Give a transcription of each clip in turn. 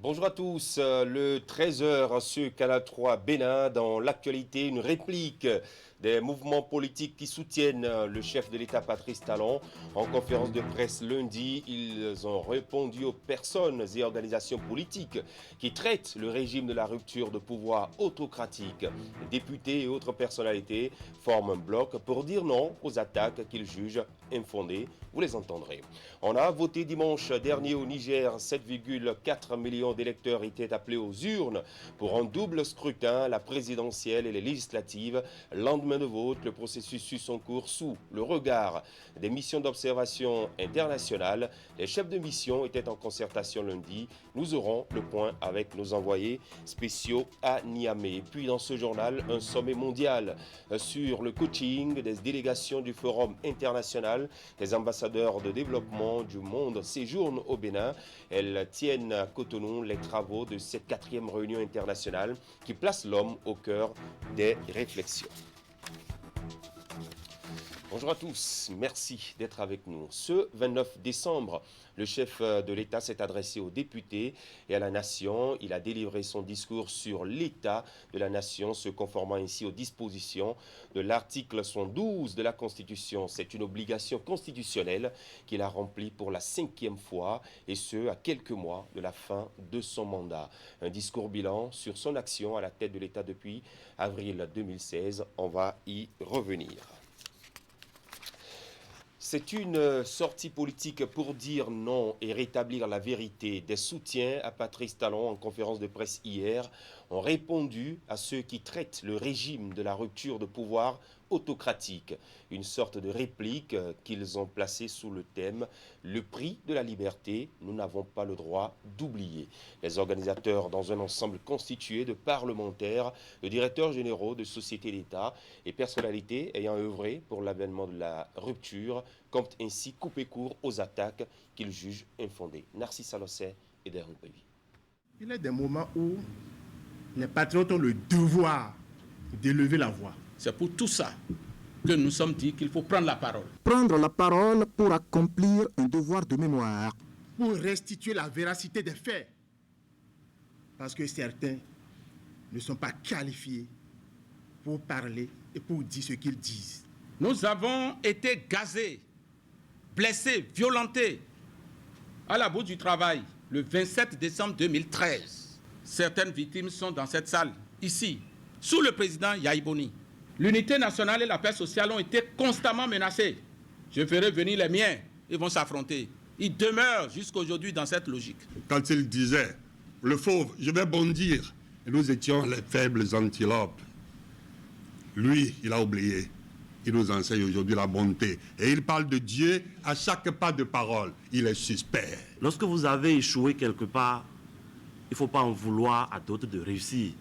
Bonjour à tous, le 13h sur Canal 3 Bénin, dans l'actualité, une réplique des mouvements politiques qui soutiennent le chef de l'État Patrice Talon. En conférence de presse lundi, ils ont répondu aux personnes et organisations politiques qui traitent le régime de la rupture de pouvoir autocratique. Les députés et autres personnalités forment un bloc pour dire non aux attaques qu'ils jugent infondées. Vous les entendrez. On a voté dimanche dernier au Niger, 7,4 millions d'électeurs étaient appelés aux urnes pour un double scrutin, la présidentielle et les législatives. Lendemain de vote, le processus suit son cours sous le regard des missions d'observation internationales. Les chefs de mission étaient en concertation lundi. Nous aurons le point avec nos envoyés spéciaux à Niamey. Puis dans ce journal, un sommet mondial sur le coaching des délégations du Forum international. Les ambassadeurs de développement du monde séjournent au Bénin. Elles tiennent à Cotonou les travaux de cette 4e réunion internationale qui place l'homme au cœur des réflexions. Bonjour à tous, merci d'être avec nous. Ce 29 décembre, le chef de l'État s'est adressé aux députés et à la nation. Il a délivré son discours sur l'état de la nation, se conformant ainsi aux dispositions de l'article 112 de la Constitution. C'est une obligation constitutionnelle qu'il a remplie pour la 5e fois, et ce, à quelques mois de la fin de son mandat. Un discours bilan sur son action à la tête de l'État depuis avril 2016. On va y revenir. C'est une sortie politique pour dire non et rétablir la vérité. Des soutiens à Patrice Talon en conférence de presse hier ont répondu à ceux qui traitent le régime de la rupture de pouvoir autocratique. Une sorte de réplique qu'ils ont placée sous le thème « Le prix de la liberté, nous n'avons pas le droit d'oublier ». Les organisateurs, dans un ensemble constitué de parlementaires, de directeurs généraux de sociétés d'État et personnalités ayant œuvré pour l'avènement de la rupture, comptent ainsi couper court aux attaques qu'ils jugent infondées. Narcisse Alossé et Derou Pévi. Il y a des moments où les patriotes ont le devoir d'élever la voix. C'est pour tout ça que nous sommes dit qu'il faut prendre la parole. Prendre la parole pour accomplir un devoir de mémoire. Pour restituer la véracité des faits. Parce que certains ne sont pas qualifiés pour parler et pour dire ce qu'ils disent. Nous avons été gazés, blessés, violentés à la bourse du travail le 27 décembre 2013. Certaines victimes sont dans cette salle, ici, sous le président Yaïboni. L'unité nationale et la paix sociale ont été constamment menacées. Je ferai venir les miens, ils vont s'affronter. Ils demeurent jusqu'à aujourd'hui dans cette logique. Quand il disait, le fauve, je vais bondir, et nous étions les faibles antilopes. Lui, il a oublié. Il nous enseigne aujourd'hui la bonté. Et il parle de Dieu à chaque pas de parole. Il est suspect. Lorsque vous avez échoué quelque part, il ne faut pas en vouloir à d'autres de réussir.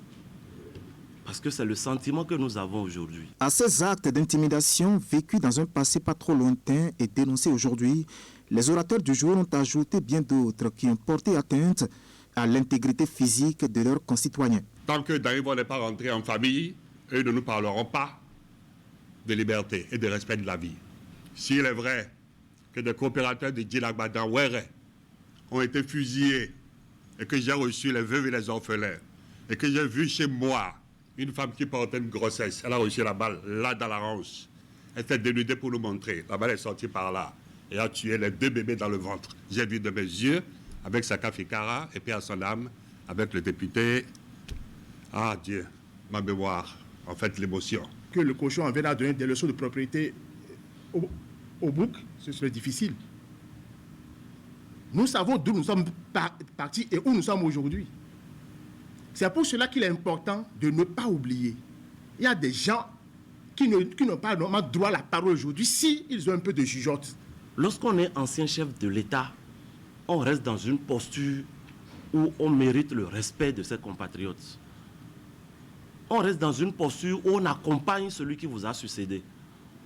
Parce que c'est le sentiment que nous avons aujourd'hui. À ces actes d'intimidation vécus dans un passé pas trop lointain et dénoncés aujourd'hui, les orateurs du jour ont ajouté bien d'autres qui ont porté atteinte à l'intégrité physique de leurs concitoyens. Tant que Daïvo n'est pas rentré en famille, eux ne nous parleront pas de liberté et de respect de la vie. S'il est vrai que des coopérateurs de Djilagbadan Ouéré ont été fusillés et que j'ai reçu les veuves et les orphelins et que j'ai vu chez moi une femme qui portait une grossesse, elle a reçu la balle là dans la hanche. Elle s'est dénudée pour nous montrer. La balle est sortie par là et a tué les 2 bébés dans le ventre. J'ai vu de mes yeux avec Saka Fikara et puis à son âme avec le député. Ah Dieu, ma mémoire, en fait l'émotion. Que le cochon en vienne à donner des leçons de propriété au bouc, ce serait difficile. Nous savons d'où nous sommes partis et où nous sommes aujourd'hui. C'est pour cela qu'il est important de ne pas oublier. Il y a des gens qui n'ont pas normalement droit à la parole aujourd'hui s'ils ont un peu de jugeote. Lorsqu'on est ancien chef de l'État, on reste dans une posture où on mérite le respect de ses compatriotes. On reste dans une posture où on accompagne celui qui vous a succédé.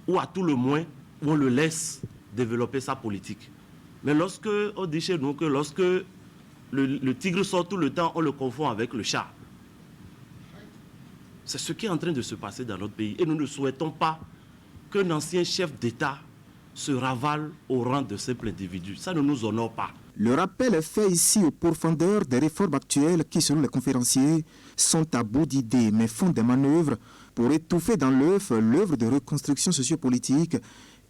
Ou à tout le moins, où on le laisse développer sa politique. Mais lorsque on dit chez nous que lorsque le tigre sort tout le temps, on le confond avec le chat. C'est ce qui est en train de se passer dans notre pays. Et nous ne souhaitons pas qu'un ancien chef d'État se ravale au rang de simple individu. Ça ne nous honore pas. Le rappel est fait ici aux pourfendeurs des réformes actuelles qui, selon les conférenciers, sont à bout d'idées mais font des manœuvres pour étouffer dans l'œuf l'œuvre de reconstruction sociopolitique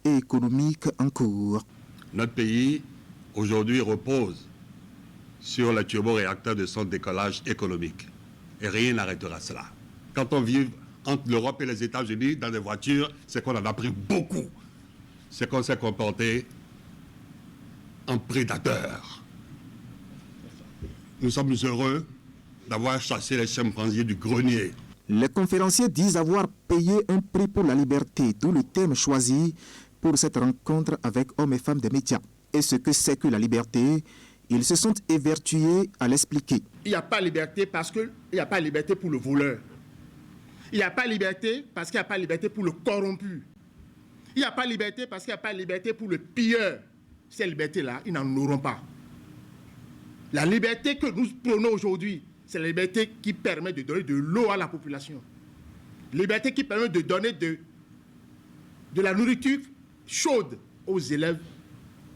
et économique en cours. Notre pays, aujourd'hui, repose sur les turboréacteurs de son décollage économique. Et rien n'arrêtera cela. Quand on vit entre l'Europe et les États-Unis dans des voitures, c'est qu'on en a pris beaucoup. C'est qu'on s'est comporté en prédateur. Nous sommes heureux d'avoir chassé les chimpanzés du grenier. Les conférenciers disent avoir payé un prix pour la liberté, d'où le thème choisi pour cette rencontre avec hommes et femmes des médias. Et ce que c'est que la liberté, ils se sont évertués à l'expliquer. Il n'y a pas liberté parce qu'il n'y a pas liberté pour le voleur. Il n'y a pas liberté parce qu'il n'y a pas liberté pour le corrompu. Il n'y a pas liberté parce qu'il n'y a pas liberté pour le pilleur. Ces libertés-là, ils n'en auront pas. La liberté que nous prenons aujourd'hui, c'est la liberté qui permet de donner de l'eau à la population. Liberté qui permet de donner de la nourriture chaude aux élèves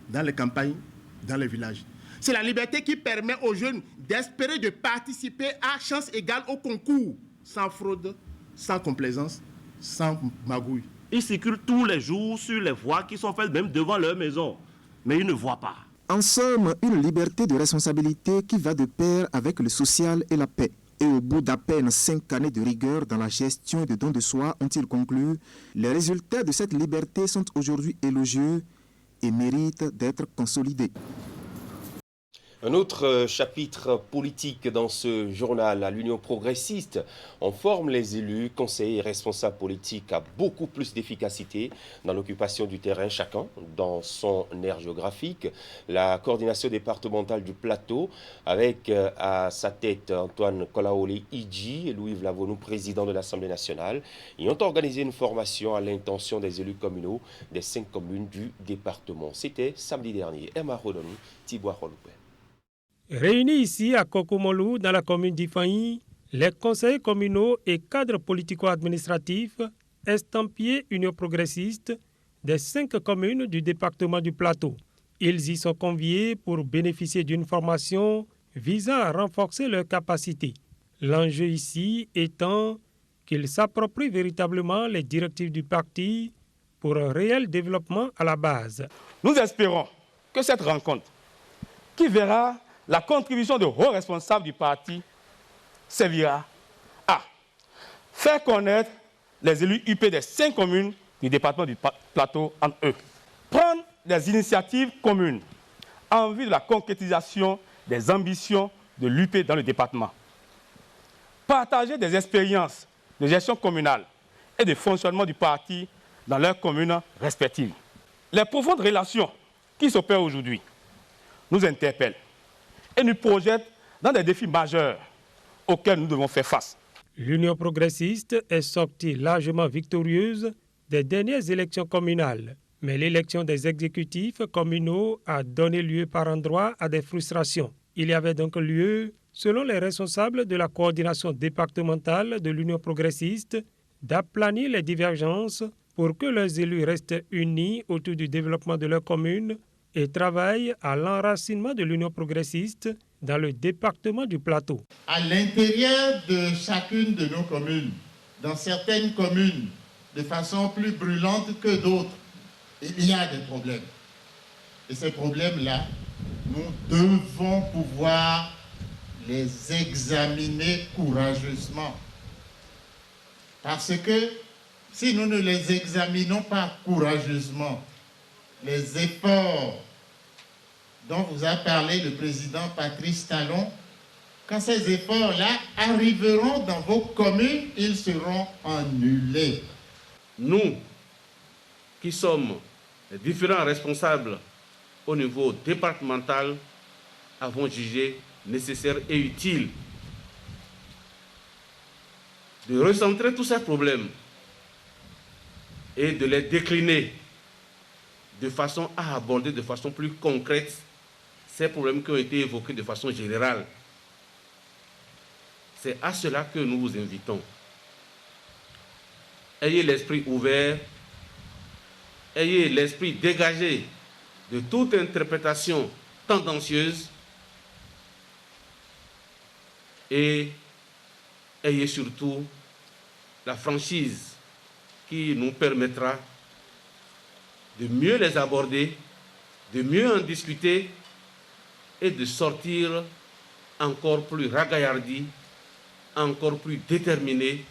dans les campagnes, dans les villages. C'est la liberté qui permet aux jeunes d'espérer de participer à chance égale au concours, sans fraude, sans complaisance, sans magouille. Ils circulent tous les jours sur les voies qui sont faites même devant leur maison, mais ils ne voient pas. En somme, une liberté de responsabilité qui va de pair avec le social et la paix. Et au bout d'à peine 5 années de rigueur dans la gestion et de don de soi, ont-ils conclu, les résultats de cette liberté sont aujourd'hui élogieux et méritent d'être consolidés. Un autre chapitre politique dans ce journal, à l'Union progressiste, on forme les élus, conseillers et responsables politiques à beaucoup plus d'efficacité dans l'occupation du terrain, chacun dans son aire géographique. La coordination départementale du plateau, avec à sa tête Antoine Kolaole Idji et Louis Vlavonou, président de l'Assemblée nationale, ils ont organisé une formation à l'intention des élus communaux des 5 communes du département. C'était samedi dernier. Emma Rodonou, Tiboua Roloupe. Réunis ici à Kokomolou, dans la commune d'Ifaï, les conseillers communaux et cadres politico-administratifs estampillés Union progressiste des 5 communes du département du Plateau. Ils y sont conviés pour bénéficier d'une formation visant à renforcer leurs capacités. L'enjeu ici étant qu'ils s'approprient véritablement les directives du parti pour un réel développement à la base. Nous espérons que cette rencontre, qui verra la contribution de hauts responsables du parti, servira à faire connaître les élus UP des 5 communes du département du Plateau entre eux, prendre des initiatives communes en vue de la concrétisation des ambitions de l'UP dans le département, partager des expériences de gestion communale et de fonctionnement du parti dans leurs communes respectives. Les profondes relations qui s'opèrent aujourd'hui nous interpellent et nous projette dans des défis majeurs auxquels nous devons faire face. L'Union progressiste est sortie largement victorieuse des dernières élections communales, mais l'élection des exécutifs communaux a donné lieu par endroits à des frustrations. Il y avait donc lieu, selon les responsables de la coordination départementale de l'Union progressiste, d'aplanir les divergences pour que leurs élus restent unis autour du développement de leur commune et travaille à l'enracinement de l'Union progressiste dans le département du Plateau. À l'intérieur de chacune de nos communes, dans certaines communes, de façon plus brûlante que d'autres, il y a des problèmes. Et ces problèmes-là, nous devons pouvoir les examiner courageusement. Parce que si nous ne les examinons pas courageusement, les efforts dont vous a parlé le président Patrice Talon, quand ces efforts-là arriveront dans vos communes, ils seront annulés. Nous, qui sommes les différents responsables au niveau départemental, avons jugé nécessaire et utile de recentrer tous ces problèmes et de les décliner de façon à aborder de façon plus concrète ces problèmes qui ont été évoqués de façon générale. C'est à cela que nous vous invitons. Ayez l'esprit ouvert, ayez l'esprit dégagé de toute interprétation tendancieuse et ayez surtout la franchise qui nous permettra de mieux les aborder, de mieux en discuter et de sortir encore plus ragaillardis, encore plus déterminés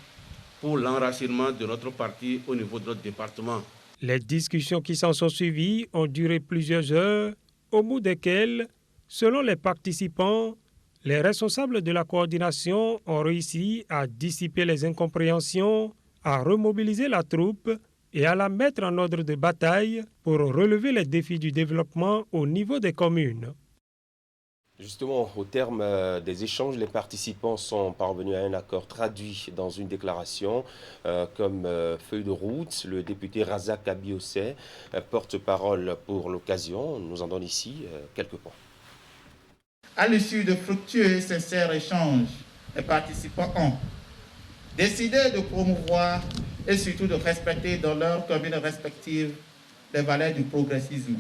pour l'enracinement de notre parti au niveau de notre département. Les discussions qui s'en sont suivies ont duré plusieurs heures, au bout desquelles, selon les participants, les responsables de la coordination ont réussi à dissiper les incompréhensions, à remobiliser la troupe et à la mettre en ordre de bataille pour relever les défis du développement au niveau des communes. Justement, au terme des échanges, les participants sont parvenus à un accord traduit dans une déclaration comme feuille de route. Le député Razak Abiosé, porte-parole pour l'occasion, nous en donne ici quelques points. À l'issue de fructueux et sincères échanges, les participants ont décidé de promouvoir et surtout de respecter dans leurs communes respectives les valeurs du progressisme.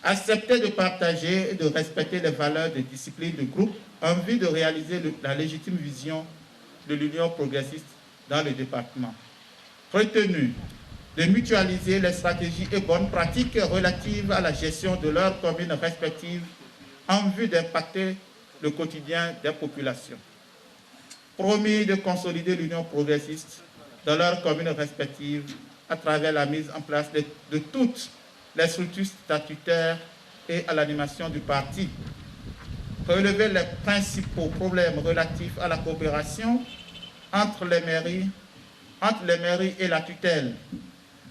Accepter de partager et de respecter les valeurs de discipline de groupe en vue de réaliser la légitime vision de l'Union progressiste dans le département. Retenu de mutualiser les stratégies et bonnes pratiques relatives à la gestion de leurs communes respectives en vue d'impacter le quotidien des populations. Promis de consolider l'Union progressiste dans leurs communes respectives à travers la mise en place de toutes les structures statutaires et à l'animation du parti. Relever les principaux problèmes relatifs à la coopération entre les mairies et la tutelle,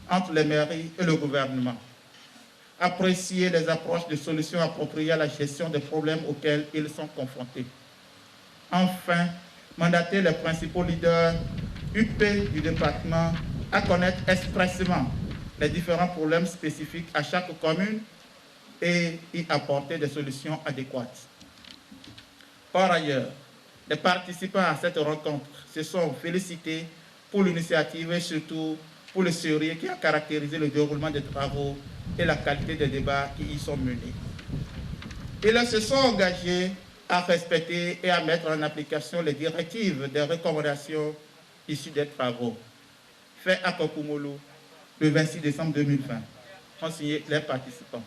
entre les mairies et le gouvernement. Apprécier les approches de solutions appropriées à la gestion des problèmes auxquels ils sont confrontés. Enfin, mandater les principaux leaders UP du département à connaître expressément les différents problèmes spécifiques à chaque commune et y apporter des solutions adéquates. Par ailleurs, les participants à cette rencontre se sont félicités pour l'initiative et surtout pour le sérieux qui a caractérisé le déroulement des travaux et la qualité des débats qui y sont menés. Ils se sont engagés à respecter et à mettre en application les directives des recommandations issues des travaux. Fait à Kokumolu, le 26 décembre 2020, ont signé les participants.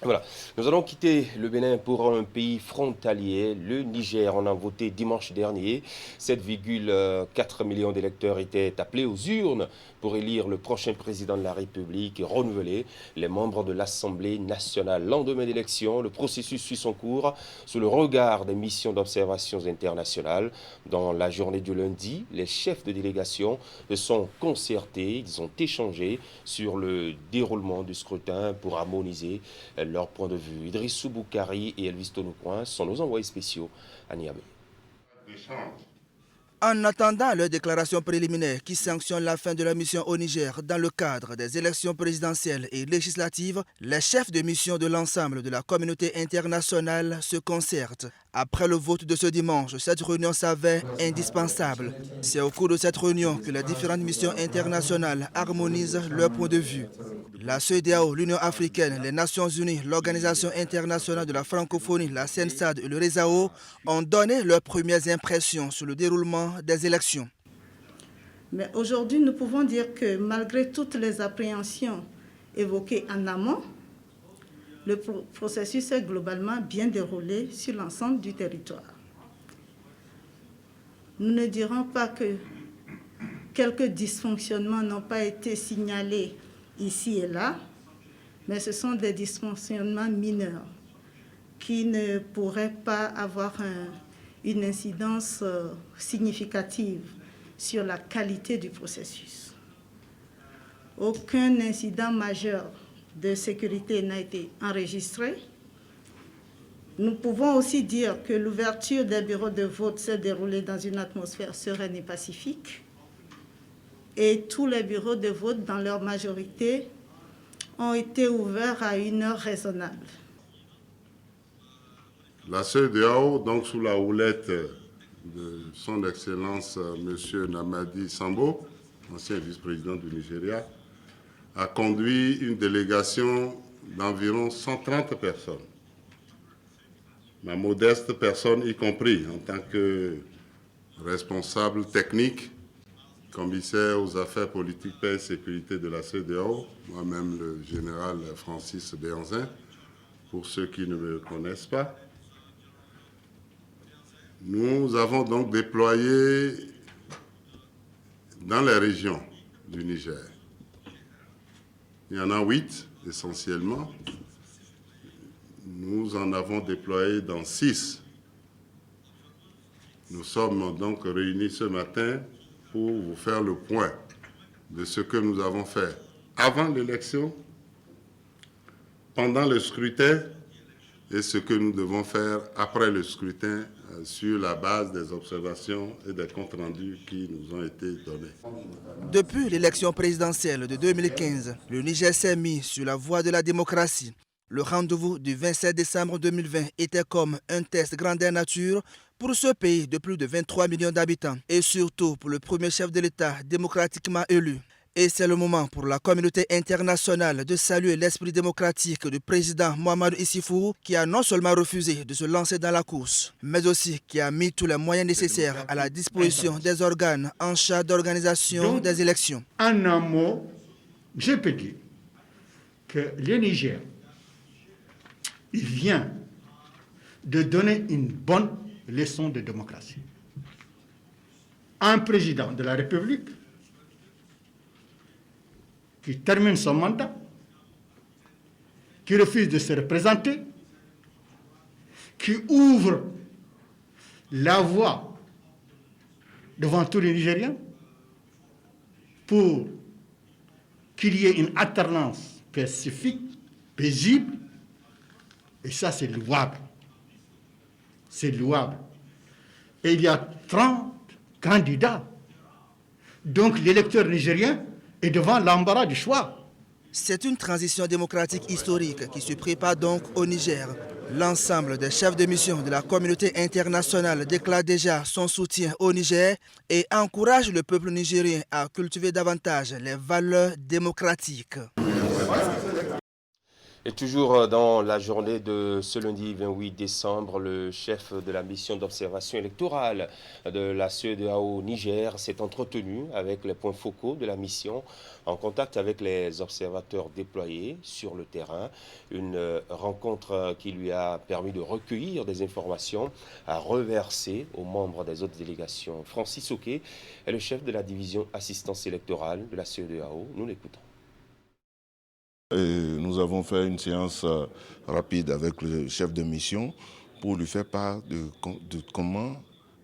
Voilà, nous allons quitter le Bénin pour un pays frontalier, le Niger. On a voté dimanche dernier. 7,4 millions d'électeurs étaient appelés aux urnes pour élire le prochain président de la République et renouveler les membres de l'Assemblée nationale. Lendemain d'élection, le processus suit son cours sous le regard des missions d'observation internationales. Dans la journée du lundi, les chefs de délégation se sont concertés, ils ont échangé sur le déroulement du scrutin pour harmoniser leur point de vue. Idrissou Boukari et Elvis Tonoucoin sont nos envoyés spéciaux à Niamey. En attendant leur déclaration préliminaire qui sanctionne la fin de la mission au Niger dans le cadre des élections présidentielles et législatives, les chefs de mission de l'ensemble de la communauté internationale se concertent. Après le vote de ce dimanche, cette réunion s'avère indispensable. C'est au cours de cette réunion que les différentes missions internationales harmonisent leurs points de vue. La CEDEAO, l'Union africaine, les Nations unies, l'Organisation internationale de la francophonie, la CENSAD et le RESAO ont donné leurs premières impressions sur le déroulement des élections. Mais aujourd'hui, nous pouvons dire que malgré toutes les appréhensions évoquées en amont, le processus est globalement bien déroulé sur l'ensemble du territoire. Nous ne dirons pas que quelques dysfonctionnements n'ont pas été signalés ici et là, mais ce sont des dysfonctionnements mineurs qui ne pourraient pas avoir une incidence significative sur la qualité du processus. Aucun incident majeur de sécurité n'a été enregistré. Nous pouvons aussi dire que l'ouverture des bureaux de vote s'est déroulée dans une atmosphère sereine et pacifique. Et tous les bureaux de vote, dans leur majorité, ont été ouverts à une heure raisonnable. La CEDEAO, donc sous la houlette de son Excellence M. Namadi Sambo, ancien vice-président du Nigeria, a conduit une délégation d'environ 130 personnes. Ma modeste personne y compris, en tant que responsable technique, commissaire aux affaires politiques, paix et sécurité de la CEDEAO, moi-même le général Francis Béhanzin, pour ceux qui ne me connaissent pas. Nous avons donc déployé dans les régions du Niger. Il y en a 8 essentiellement. Nous en avons déployé dans 6. Nous sommes donc réunis ce matin pour vous faire le point de ce que nous avons fait avant l'élection, pendant le scrutin et ce que nous devons faire après le scrutin sur la base des observations et des comptes rendus qui nous ont été donnés. Depuis l'élection présidentielle de 2015, le Niger s'est mis sur la voie de la démocratie. Le rendez-vous du 27 décembre 2020 était comme un test grandeur nature pour ce pays de plus de 23 millions d'habitants et surtout pour le premier chef de l'État démocratiquement élu. Et c'est le moment pour la communauté internationale de saluer l'esprit démocratique du président Mahamadou Issoufou qui a non seulement refusé de se lancer dans la course, mais aussi qui a mis tous les moyens nécessaires à la disposition des organes en charge d'organisation des élections. En un mot, je peux dire que le Niger, il vient de donner une bonne leçon de démocratie. Un président de la République qui termine son mandat, qui refuse de se représenter, qui ouvre la voie devant tous les Nigériens pour qu'il y ait une alternance pacifique, paisible, et ça c'est louable. C'est louable. Et il y a 30 candidats. Donc l'électeur nigérien est devant l'embarras du choix. C'est une transition démocratique historique qui se prépare donc au Niger. L'ensemble des chefs de mission de la communauté internationale déclare déjà son soutien au Niger et encourage le peuple nigérien à cultiver davantage les valeurs démocratiques. Et toujours dans la journée de ce lundi 28 décembre, le chef de la mission d'observation électorale de la CEDEAO Niger s'est entretenu avec les points focaux de la mission en contact avec les observateurs déployés sur le terrain. Une rencontre qui lui a permis de recueillir des informations à reverser aux membres des autres délégations. Francis Oké est le chef de la division assistance électorale de la CEDEAO. Nous l'écoutons. Nous avons fait une séance rapide avec le chef de mission pour lui faire part de comment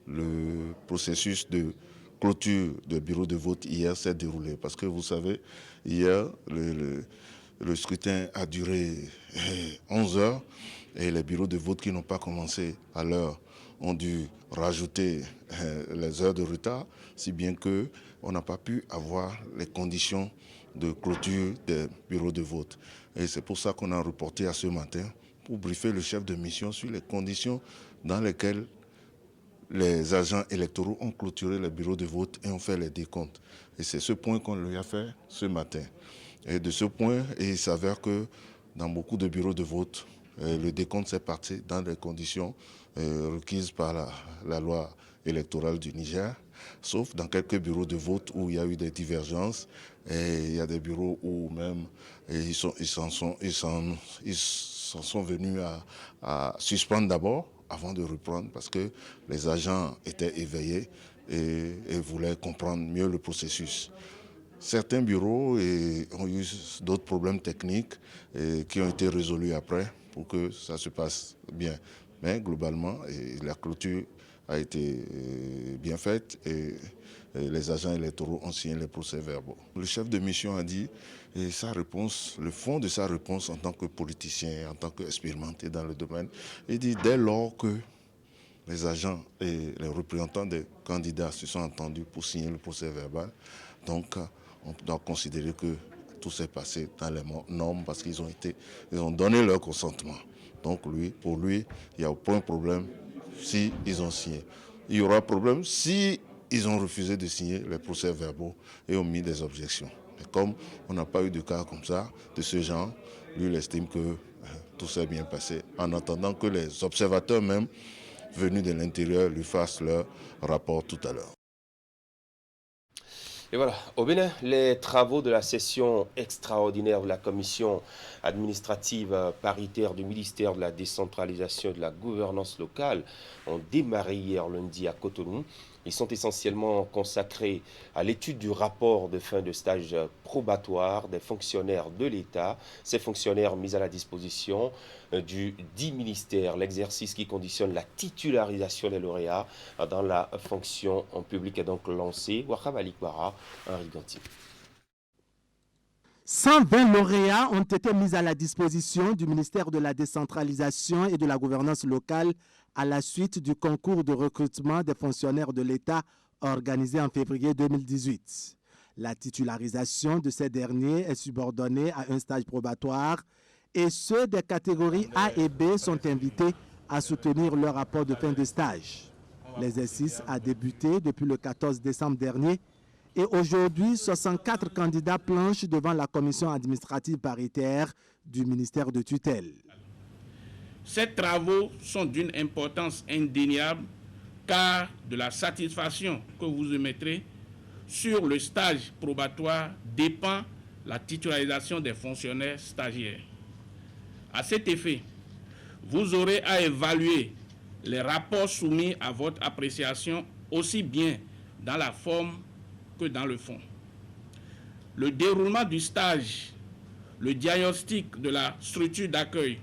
le processus de clôture de bureau de vote hier s'est déroulé. Parce que vous savez, hier, le scrutin a duré 11 heures et les bureaux de vote qui n'ont pas commencé à l'heure ont dû rajouter les heures de retard, si bien qu'on n'a pas pu avoir les conditions de clôture des bureaux de vote. Et c'est pour ça qu'on a reporté à ce matin pour briefer le chef de mission sur les conditions dans lesquelles les agents électoraux ont clôturé les bureaux de vote et ont fait les décomptes. Et c'est ce point qu'on lui a fait ce matin. Et de ce point, il s'avère que dans beaucoup de bureaux de vote, le décompte s'est passé dans des conditions requises par la loi électorale du Niger, sauf dans quelques bureaux de vote où il y a eu des divergences. Et il y a des bureaux où même ils s'en sont venus à suspendre d'abord avant de reprendre parce que les agents étaient éveillés et voulaient comprendre mieux le processus. Certains bureaux ont eu d'autres problèmes techniques qui ont été résolus après pour que ça se passe bien. Mais globalement, la clôture a été bien faite et les agents électoraux ont signé les procès-verbaux. Le chef de mission a dit, et sa réponse, le fond de sa réponse en tant que politicien, en tant qu'expérimenté dans le domaine, il dit dès lors que les agents et les représentants des candidats se sont entendus pour signer le procès-verbal, donc on doit considérer que tout s'est passé dans les normes parce qu'ils ont donné leur consentement. Donc pour lui, il n'y a aucun problème si ils ont signé. Il y aura problème si ils ont refusé de signer les procès-verbaux et ont mis des objections. Et comme on n'a pas eu de cas comme ça, de ce genre, lui, il estime que tout s'est bien passé, en attendant que les observateurs même, venus de l'intérieur, lui fassent leur rapport tout à l'heure. Et voilà, au Bénin, les travaux de la session extraordinaire de la commission administrative paritaire du ministère de la décentralisation et de la gouvernance locale ont démarré hier lundi à Cotonou. Ils sont essentiellement consacrés à l'étude du rapport de fin de stage probatoire des fonctionnaires de l'État, ces fonctionnaires mis à la disposition du dit ministère, l'exercice qui conditionne la titularisation des lauréats dans la fonction publique est donc lancé. Wakam Alikwara, Henri Gantier. 120 lauréats ont été mis à la disposition du ministère de la décentralisation et de la gouvernance locale à la suite du concours de recrutement des fonctionnaires de l'État organisé en février 2018. La titularisation de ces derniers est subordonnée à un stage probatoire et ceux des catégories A et B sont invités à soutenir leur rapport de fin de stage. L'exercice a débuté depuis le 14 décembre dernier et aujourd'hui, 64 candidats planchent devant la commission administrative paritaire du ministère de tutelle. Ces travaux sont d'une importance indéniable car de la satisfaction que vous émettrez sur le stage probatoire dépend la titularisation des fonctionnaires stagiaires. À cet effet, vous aurez à évaluer les rapports soumis à votre appréciation aussi bien dans la forme que dans le fond. Le déroulement du stage, le diagnostic de la structure d'accueil,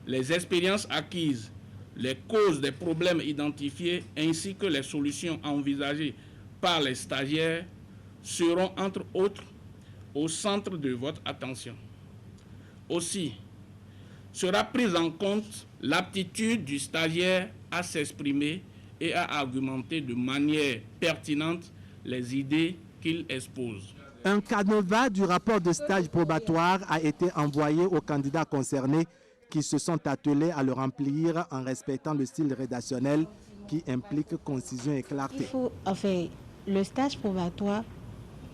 les expériences acquises, les causes des problèmes identifiés ainsi que les solutions envisagées par les stagiaires seront entre autres au centre de votre attention. Aussi, sera prise en compte l'aptitude du stagiaire à s'exprimer et à argumenter de manière pertinente les idées qu'il expose. Un canevas du rapport de stage probatoire a été envoyé aux candidats concernés qui se sont attelés à le remplir en respectant le style rédactionnel qui implique concision et clarté. Le stage probatoire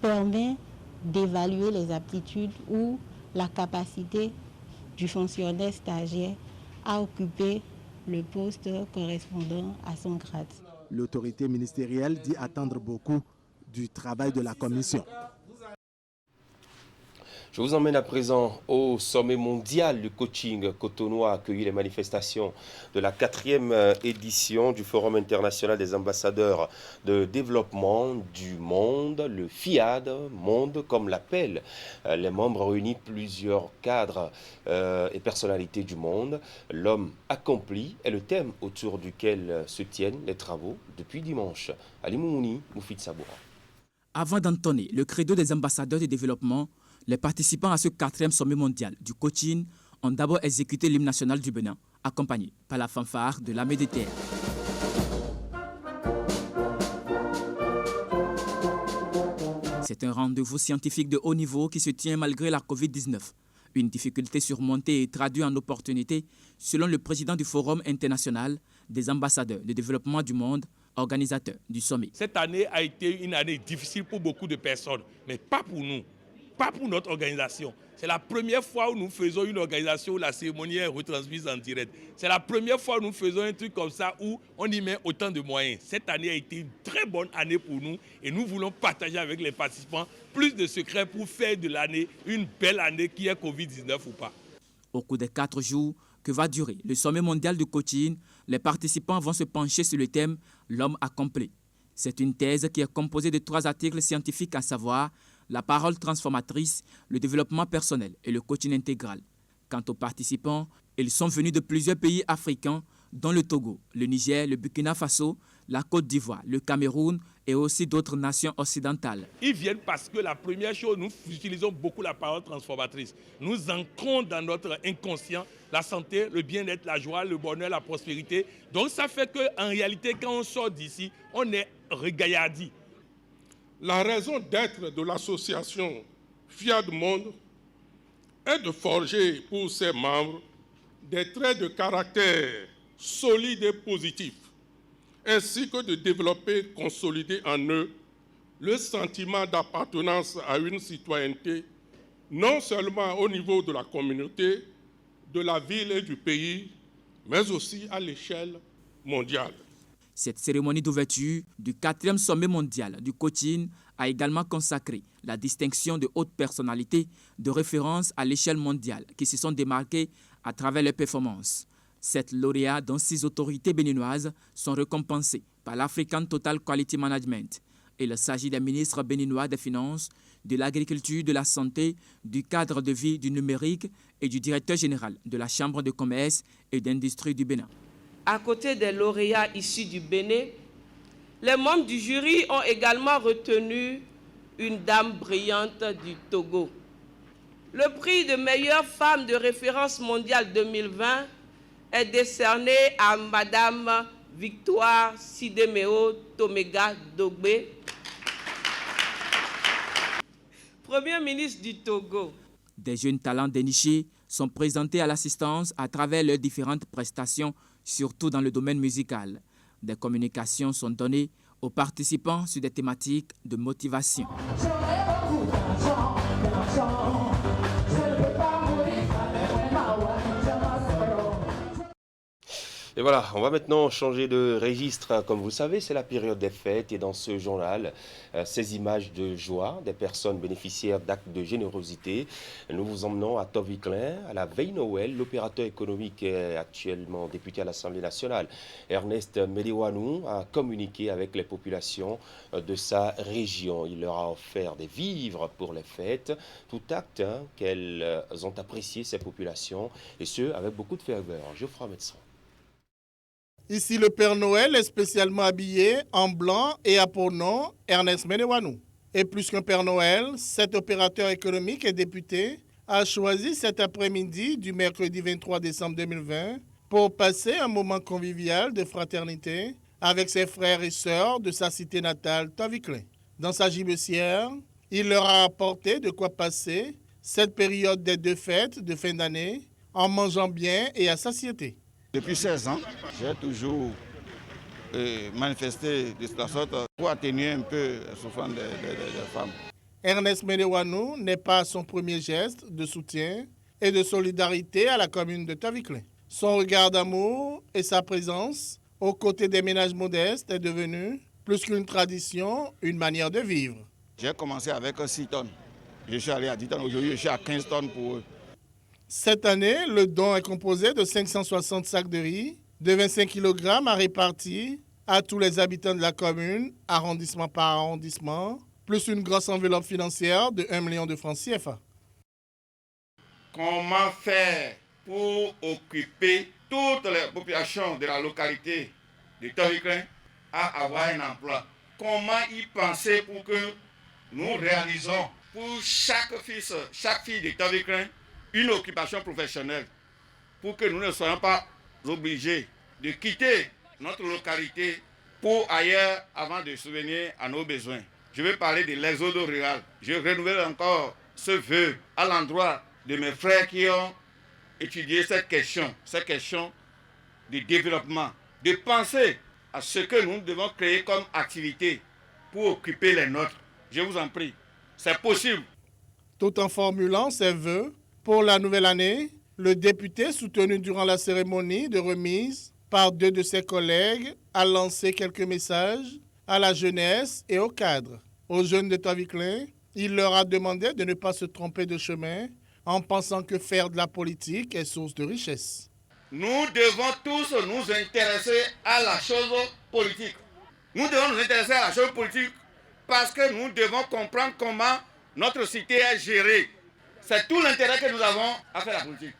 permet d'évaluer les aptitudes ou la capacité du fonctionnaire stagiaire à occuper le poste correspondant à son grade. L'autorité ministérielle dit attendre beaucoup du travail de la commission. Je vous emmène à présent au sommet mondial du coaching cotonois a accueilli les manifestations de la 4e édition du Forum international des ambassadeurs de développement du monde, le FIAD, monde comme l'appellent les membres réunis plusieurs cadres et personnalités du monde. L'homme accompli est le thème autour duquel se tiennent les travaux depuis dimanche. Ali Moumouni, Moufid Saboura. Avant d'entonner le credo des ambassadeurs de développement, les participants à ce 4e sommet mondial du coaching ont d'abord exécuté l'hymne national du Bénin, accompagné par la fanfare de l'armée de terre. C'est un rendez-vous scientifique de haut niveau qui se tient malgré la Covid-19. Une difficulté surmontée et traduite en opportunité, selon le président du Forum international des ambassadeurs de développement du monde, organisateur du sommet. Cette année a été une année difficile pour beaucoup de personnes, mais pas pour nous. Pas pour notre organisation. C'est la première fois où nous faisons une organisation où la cérémonie est retransmise en direct. C'est la première fois où nous faisons un truc comme ça où on y met autant de moyens. Cette année a été une très bonne année pour nous et nous voulons partager avec les participants plus de secrets pour faire de l'année une belle année qui est Covid-19 ou pas. Au cours des 4 jours que va durer le sommet mondial de coaching, les participants vont se pencher sur le thème « L'homme accompli ». C'est une thèse qui est composée de 3 articles scientifiques, à savoir la parole transformatrice, le développement personnel et le coaching intégral. Quant aux participants, ils sont venus de plusieurs pays africains, dont le Togo, le Niger, le Burkina Faso, la Côte d'Ivoire, le Cameroun et aussi d'autres nations occidentales. Ils viennent parce que la première chose, nous utilisons beaucoup la parole transformatrice. Nous ancrons dans notre inconscient la santé, le bien-être, la joie, le bonheur, la prospérité. Donc ça fait qu'en réalité, quand on sort d'ici, on est regaillardi. La raison d'être de l'association FIAD Monde est de forger pour ses membres des traits de caractère solides et positifs, ainsi que de développer et consolider en eux le sentiment d'appartenance à une citoyenneté, non seulement au niveau de la communauté, de la ville et du pays, mais aussi à l'échelle mondiale. Cette cérémonie d'ouverture du 4e sommet mondial du coaching a également consacré la distinction de hautes personnalités de référence à l'échelle mondiale qui se sont démarquées à travers leurs performances. 7 lauréats, dont 6 autorités béninoises, sont récompensés par l'African Total Quality Management. Il s'agit des ministres béninois des Finances, de l'Agriculture, de la Santé, du cadre de vie, du numérique et du directeur général de la Chambre de commerce et d'industrie du Bénin. À côté des lauréats issus du Bénin, les membres du jury ont également retenu une dame brillante du Togo. Le prix de meilleure femme de référence mondiale 2020 est décerné à Madame Victoire Sidemeo Tomega Dogbe, Premier ministre du Togo. Des jeunes talents dénichés sont présentés à l'assistance à travers leurs différentes prestations, surtout dans le domaine musical. Des communications sont données aux participants sur des thématiques de motivation. Et voilà, on va maintenant changer de registre. Comme vous le savez, c'est la période des fêtes et dans ce journal, ces images de joie des personnes bénéficiaires d'actes de générosité. Nous vous emmenons à Toviklen, à la veille Noël. L'opérateur économique est actuellement député à l'Assemblée nationale, Ernest Medewanou, a communiqué avec les populations de sa région. Il leur a offert des vivres pour les fêtes, tout acte qu'elles ont apprécié, ces populations, et ce, avec beaucoup de ferveur. Geoffroy Médecin. Ici, le Père Noël est spécialement habillé en blanc et a pour nom Ernest Medewanou. Et plus qu'un Père Noël, cet opérateur économique et député a choisi cet après-midi du mercredi 23 décembre 2020 pour passer un moment convivial de fraternité avec ses frères et sœurs de sa cité natale, Toviklen. Dans sa gibecière, il leur a apporté de quoi passer cette période des 2 fêtes de fin d'année en mangeant bien et à satiété. Depuis 16 ans, j'ai toujours manifesté de cette sorte pour atténuer un peu la souffrance des femmes. Ernest Medewanou n'est pas à son premier geste de soutien et de solidarité à la commune de Toviklen. Son regard d'amour et sa présence aux côtés des ménages modestes est devenu, plus qu'une tradition, une manière de vivre. J'ai commencé avec 6 tonnes. Je suis allé à 10 tonnes. Aujourd'hui, je suis à 15 tonnes pour eux. Cette année, le don est composé de 560 sacs de riz, de 25 kg à répartir à tous les habitants de la commune, arrondissement par arrondissement, plus une grosse enveloppe financière de 1 million de francs CFA. Comment faire pour occuper toutes les populations de la localité de Toviklen à avoir un emploi? Comment y penser pour que nous réalisons pour chaque fille de Toviklen une occupation professionnelle, pour que nous ne soyons pas obligés de quitter notre localité pour ailleurs avant de subvenir à nos besoins. Je vais parler de l'exode rural. Je renouvelle encore ce vœu à l'endroit de mes frères qui ont étudié cette question de développement, de penser à ce que nous devons créer comme activité pour occuper les nôtres. Je vous en prie, c'est possible. Tout en formulant ses vœux pour la nouvelle année, le député, soutenu durant la cérémonie de remise par 2 de ses collègues, a lancé quelques messages à la jeunesse et aux cadres. Aux jeunes de Toviklen, il leur a demandé de ne pas se tromper de chemin en pensant que faire de la politique est source de richesse. Nous devons tous nous intéresser à la chose politique. Nous devons nous intéresser à la chose politique parce que nous devons comprendre comment notre cité est gérée. C'est tout l'intérêt que nous avons à faire la politique.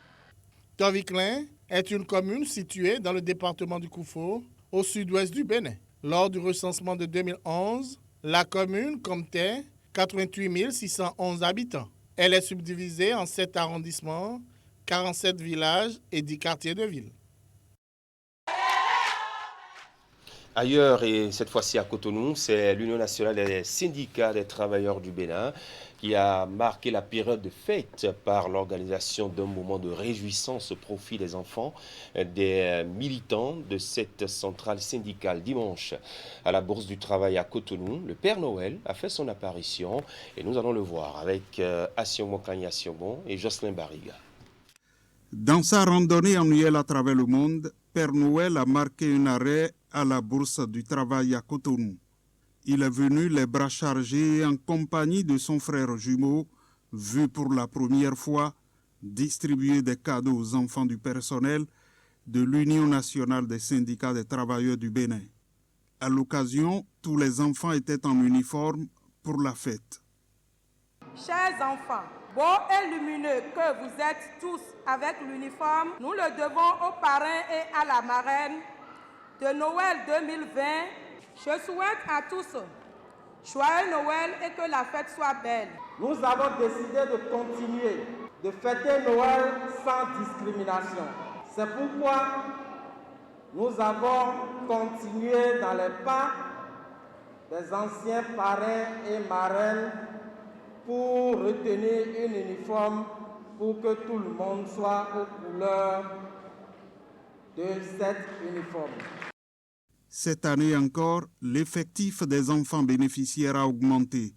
Toviklen est une commune située dans le département du Koufo, au sud-ouest du Bénin. Lors du recensement de 2011, la commune comptait 88 611 habitants. Elle est subdivisée en 7 arrondissements, 47 villages et 10 quartiers de ville. Ailleurs, et cette fois-ci à Cotonou, c'est l'Union nationale des syndicats des travailleurs du Bénin qui a marqué la période de fête par l'organisation d'un moment de réjouissance au profit des enfants des militants de cette centrale syndicale. Dimanche, à la Bourse du Travail à Cotonou, le Père Noël a fait son apparition et nous allons le voir avec Assion Kanya-Siongon et Jocelyn Bariga. Dans sa randonnée annuelle à travers le monde, Père Noël a marqué un arrêt à la Bourse du Travail à Cotonou. Il est venu les bras chargés en compagnie de son frère jumeau, vu pour la première fois distribuer des cadeaux aux enfants du personnel de l'Union nationale des syndicats des travailleurs du Bénin. À l'occasion, tous les enfants étaient en uniforme pour la fête. Chers enfants, beaux et lumineux que vous êtes tous avec l'uniforme, nous le devons aux parrains et à la marraine de Noël 2020. Je souhaite à tous joyeux Noël et que la fête soit belle. Nous avons décidé de continuer de fêter Noël sans discrimination. C'est pourquoi nous avons continué dans les pas des anciens parrains et marraines pour retenir un uniforme pour que tout le monde soit aux couleurs de cet uniforme. Cette année encore, l'effectif des enfants bénéficiaires a augmenté.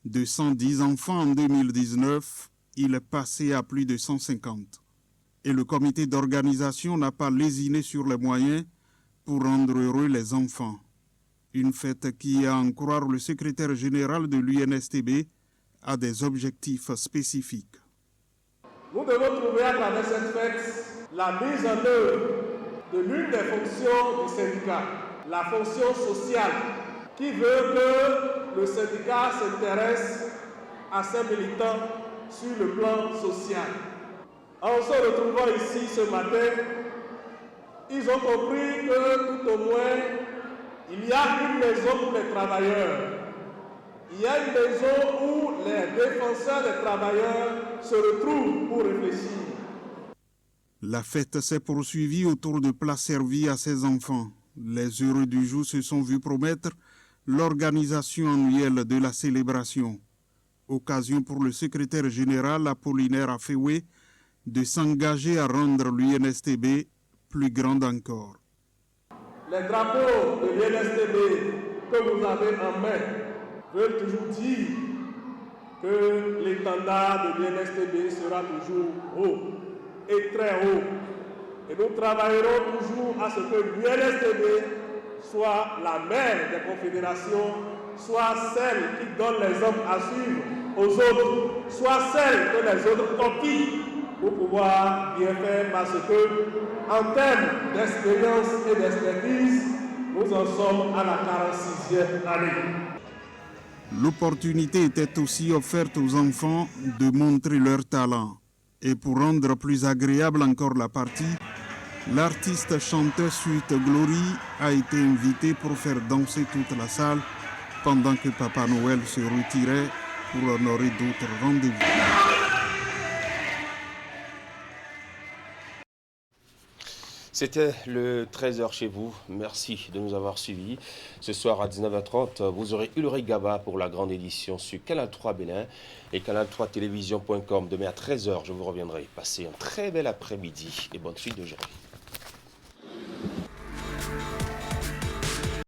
De 110 enfants en 2019, il est passé à plus de 150. Et le comité d'organisation n'a pas lésiné sur les moyens pour rendre heureux les enfants. Une fête qui, à en croire le secrétaire général de l'UNSTB, a des objectifs spécifiques. Nous devons trouver à travers cette fête la mise en œuvre de l'une des fonctions du syndicat, la fonction sociale, qui veut que le syndicat s'intéresse à ses militants sur le plan social. En se retrouvant ici ce matin, ils ont compris que tout au moins, il y a une maison pour les travailleurs. Il y a une maison où les défenseurs des travailleurs se retrouvent pour réfléchir. La fête s'est poursuivie autour de plats servis à ses enfants. Les heureux du jour se sont vus promettre l'organisation annuelle de la célébration. Occasion pour le secrétaire général Apollinaire Afewe de s'engager à rendre l'UNSTB plus grande encore. Les drapeaux de l'UNSTB que vous avez en main veulent toujours dire que l'étendard de l'UNSTB sera toujours haut et très haut. Et nous travaillerons toujours à ce que l'UNSTB soit la mère des confédérations, soit celle qui donne l'exemple à suivre aux autres, soit celle que les autres copient pour pouvoir bien faire, parce que, en termes d'expérience et d'expertise, nous en sommes à la 46e année. L'opportunité était aussi offerte aux enfants de montrer leur talent. Et pour rendre plus agréable encore la partie, l'artiste chanteur Sweet Glory a été invité pour faire danser toute la salle pendant que Papa Noël se retirait pour honorer d'autres rendez-vous. C'était le 13h chez vous. Merci de nous avoir suivis. Ce soir à 19h30, vous aurez Ulrich Gaba pour la grande édition sur Canal 3 Bénin et canal3télévision.com. Demain à 13h, je vous reviendrai. Passez un très bel après-midi et bonne suite de journée.